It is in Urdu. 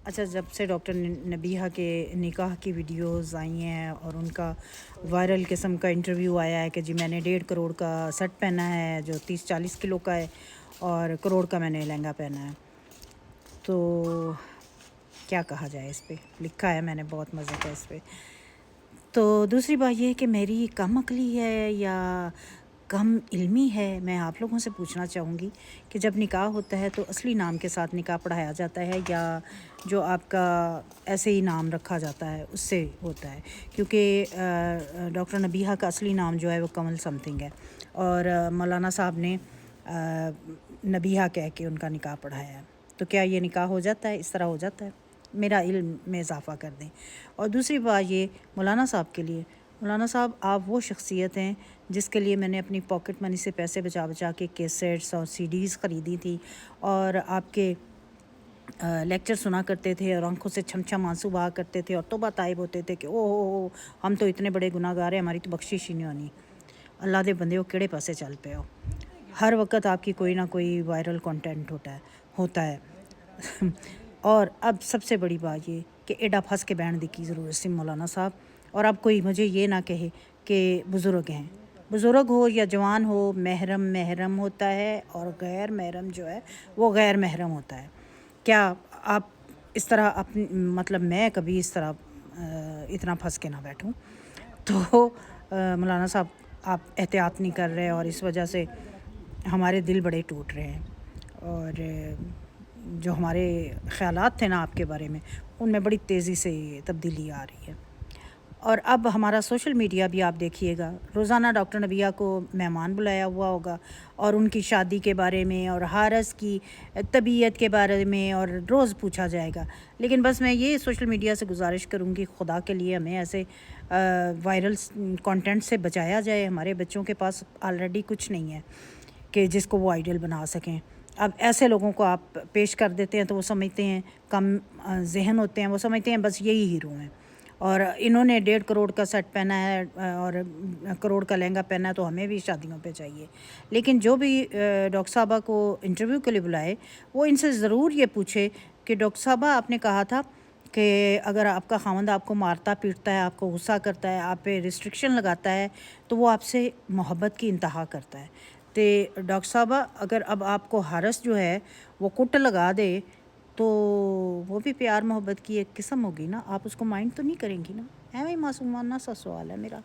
اچھا، جب سے ڈاکٹر نبیہہ کے نکاح کی ویڈیوز آئی ہیں اور ان کا وائرل قسم کا انٹرویو آیا ہے کہ جی میں نے 1.5 کروڑ کا سیٹ پہنا ہے جو 30-40 کلو کا ہے اور کروڑ کا میں نے لہنگا پہنا ہے، تو کیا کہا جائے اس پہ؟ لکھا ہے میں نے، بہت مزے کا اس پہ۔ تو دوسری بات یہ ہے کہ میری کم عقلی ہے یا کم علمی ہے، میں آپ لوگوں سے پوچھنا چاہوں گی کہ جب نکاح ہوتا ہے تو اصلی نام کے ساتھ نکاح پڑھایا جاتا ہے یا جو آپ کا ایسے ہی نام رکھا جاتا ہے اس سے ہوتا ہے؟ کیونکہ ڈاکٹر نبیہہ کا اصلی نام جو ہے وہ کمل سم تھنگ ہے، اور مولانا صاحب نے نبیہہ کہہ کے ان کا نکاح پڑھایا ہے، تو کیا یہ نکاح ہو جاتا ہے؟ اس طرح ہو جاتا ہے؟ میرا علم میں اضافہ کر دیں۔ اور دوسری بات یہ مولانا صاحب کے لیے، مولانا صاحب آپ وہ شخصیت ہیں جس کے لیے میں نے اپنی پاکٹ منی سے پیسے بچا بچا کے کیسٹس اور سی ڈیز خریدی تھی، اور آپ کے لیکچر سنا کرتے تھے اور آنکھوں سے چھم چھم آنسو بہا کرتے تھے اور توبہ طائب ہوتے تھے کہ او ہم تو اتنے بڑے گناہ گار ہیں، ہماری تو بخشش ہی نہیں ہونی۔ اللہ دے بندے ہو، کیڑے پاسے چل پے ہو، ہر وقت آپ کی کوئی نہ کوئی وائرل کنٹینٹ ہوتا ہے اور اب سب سے بڑی بات یہ کہ ایڈا پھنس کے بہن دی کی ضرورت سی مولانا صاحب، اور اب کوئی مجھے یہ نہ کہے کہ بزرگ ہیں، بزرگ ہو یا جوان ہو، محرم محرم ہوتا ہے اور غیر محرم جو ہے وہ غیر محرم ہوتا ہے۔ کیا آپ اس طرح اپنی مطلب میں کبھی اس طرح اتنا پھنس کے نہ بیٹھوں؟ تو مولانا صاحب آپ احتیاط نہیں کر رہے اور اس وجہ سے ہمارے دل بڑے ٹوٹ رہے ہیں، اور جو ہمارے خیالات تھے نا آپ کے بارے میں ان میں بڑی تیزی سے تبدیلی آ رہی ہے۔ اور اب ہمارا سوشل میڈیا بھی آپ دیکھیے گا، روزانہ ڈاکٹر نبیہہ کو مہمان بلایا ہوا ہوگا اور ان کی شادی کے بارے میں اور حارث کی طبیعت کے بارے میں اور روز پوچھا جائے گا۔ لیکن بس میں یہ سوشل میڈیا سے گزارش کروں گی، خدا کے لیے ہمیں ایسے وائرل کانٹینٹ سے بچایا جائے۔ ہمارے بچوں کے پاس آلریڈی کچھ نہیں ہے کہ جس کو وہ آئیڈل بنا سکیں۔ اب ایسے لوگوں کو آپ پیش کر دیتے ہیں تو وہ سمجھتے ہیں، کم ذہن ہوتے ہیں، وہ سمجھتے ہیں بس یہی ہیرو ہیں، اور انہوں نے 1.5 کروڑ کا سیٹ پہنا ہے اور کروڑ کا لہنگا پہنا ہے تو ہمیں بھی شادیوں پہ چاہیے۔ لیکن جو بھی ڈاکٹر صاحبہ کو انٹرویو کے لیے بلائے وہ ان سے ضرور یہ پوچھے کہ ڈاکٹر صاحبہ آپ نے کہا تھا کہ اگر آپ کا خاوند آپ کو مارتا پیٹتا ہے، آپ کو غصہ کرتا ہے، آپ پہ ریسٹرکشن لگاتا ہے تو وہ آپ سے محبت کی انتہا کرتا ہے۔ تو ڈاکٹر صاحبہ اگر اب آپ کو حارث جو ہے وہ کٹ لگا دے تو وہ بھی پیار محبت کی ایک قسم ہوگی نا، آپ اس کو مائنڈ تو نہیں کریں گی نا؟ ایویں معصومانہ سا سوال ہے میرا۔